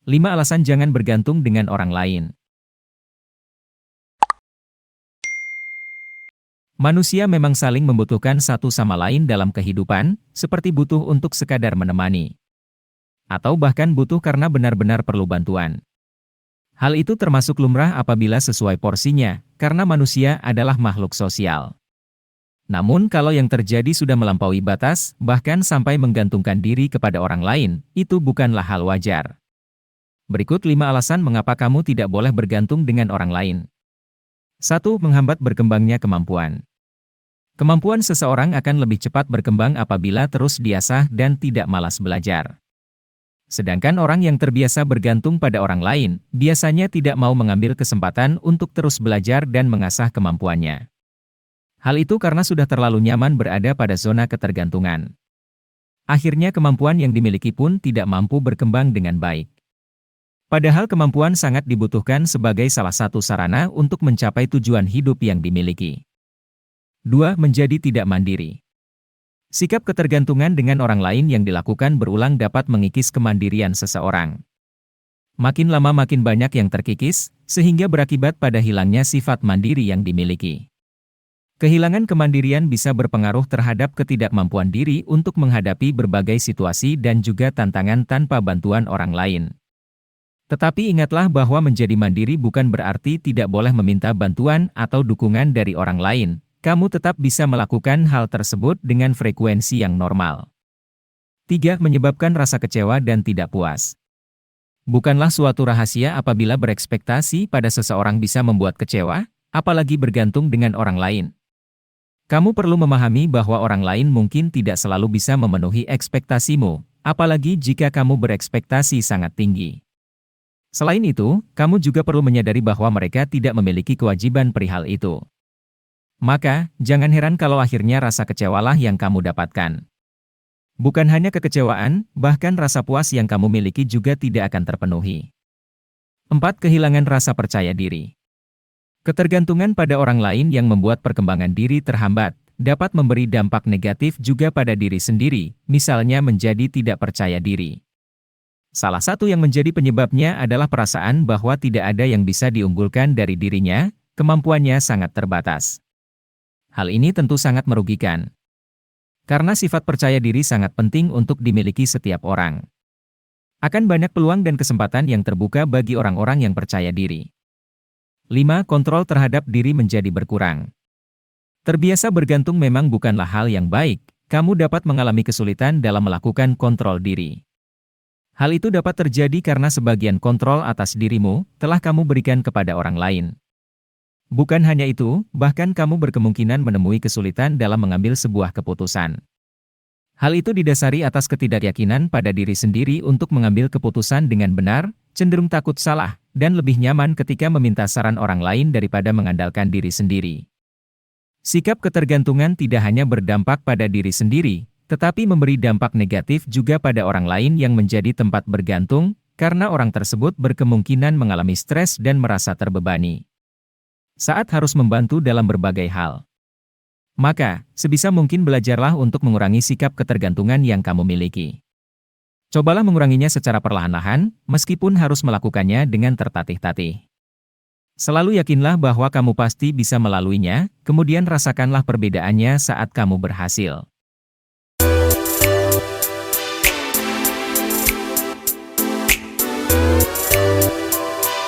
5 alasan jangan bergantung dengan orang lain. Manusia memang saling membutuhkan satu sama lain dalam kehidupan, seperti butuh untuk sekadar menemani. Atau bahkan butuh karena benar-benar perlu bantuan. Hal itu termasuk lumrah apabila sesuai porsinya, karena manusia adalah makhluk sosial. Namun kalau yang terjadi sudah melampaui batas, bahkan sampai menggantungkan diri kepada orang lain, itu bukanlah hal wajar. Berikut 5 alasan mengapa kamu tidak boleh bergantung dengan orang lain. 1. Menghambat berkembangnya kemampuan. Kemampuan seseorang akan lebih cepat berkembang apabila terus diasah dan tidak malas belajar. Sedangkan orang yang terbiasa bergantung pada orang lain, biasanya tidak mau mengambil kesempatan untuk terus belajar dan mengasah kemampuannya. Hal itu karena sudah terlalu nyaman berada pada zona ketergantungan. Akhirnya kemampuan yang dimiliki pun tidak mampu berkembang dengan baik. Padahal kemampuan sangat dibutuhkan sebagai salah satu sarana untuk mencapai tujuan hidup yang dimiliki. 2. Menjadi tidak mandiri. Sikap ketergantungan dengan orang lain yang dilakukan berulang dapat mengikis kemandirian seseorang. Makin lama makin banyak yang terkikis, sehingga berakibat pada hilangnya sifat mandiri yang dimiliki. Kehilangan kemandirian bisa berpengaruh terhadap ketidakmampuan diri untuk menghadapi berbagai situasi dan juga tantangan tanpa bantuan orang lain. Tetapi ingatlah bahwa menjadi mandiri bukan berarti tidak boleh meminta bantuan atau dukungan dari orang lain. Kamu tetap bisa melakukan hal tersebut dengan frekuensi yang normal. 3. Menyebabkan rasa kecewa dan tidak puas. Bukanlah suatu rahasia apabila berekspektasi pada seseorang bisa membuat kecewa, apalagi bergantung dengan orang lain. Kamu perlu memahami bahwa orang lain mungkin tidak selalu bisa memenuhi ekspektasimu, apalagi jika kamu berekspektasi sangat tinggi. Selain itu, kamu juga perlu menyadari bahwa mereka tidak memiliki kewajiban perihal itu. Maka, jangan heran kalau akhirnya rasa kecewalah yang kamu dapatkan. Bukan hanya kekecewaan, bahkan rasa puas yang kamu miliki juga tidak akan terpenuhi. 4. Kehilangan rasa percaya diri. Ketergantungan pada orang lain yang membuat perkembangan diri terhambat, dapat memberi dampak negatif juga pada diri sendiri, misalnya menjadi tidak percaya diri. Salah satu yang menjadi penyebabnya adalah perasaan bahwa tidak ada yang bisa diunggulkan dari dirinya, kemampuannya sangat terbatas. Hal ini tentu sangat merugikan. Karena sifat percaya diri sangat penting untuk dimiliki setiap orang. Akan banyak peluang dan kesempatan yang terbuka bagi orang-orang yang percaya diri. 5. Kontrol terhadap diri menjadi berkurang. Terbiasa bergantung memang bukanlah hal yang baik, kamu dapat mengalami kesulitan dalam melakukan kontrol diri. Hal itu dapat terjadi karena sebagian kontrol atas dirimu telah kamu berikan kepada orang lain. Bukan hanya itu, bahkan kamu berkemungkinan menemui kesulitan dalam mengambil sebuah keputusan. Hal itu didasari atas ketidakyakinan pada diri sendiri untuk mengambil keputusan dengan benar, cenderung takut salah, dan lebih nyaman ketika meminta saran orang lain daripada mengandalkan diri sendiri. Sikap ketergantungan tidak hanya berdampak pada diri sendiri, tetapi memberi dampak negatif juga pada orang lain yang menjadi tempat bergantung, karena orang tersebut berkemungkinan mengalami stres dan merasa terbebani saat harus membantu dalam berbagai hal. Maka, sebisa mungkin belajarlah untuk mengurangi sikap ketergantungan yang kamu miliki. Cobalah menguranginya secara perlahan-lahan, meskipun harus melakukannya dengan tertatih-tatih. Selalu yakinlah bahwa kamu pasti bisa melaluinya, kemudian rasakanlah perbedaannya saat kamu berhasil.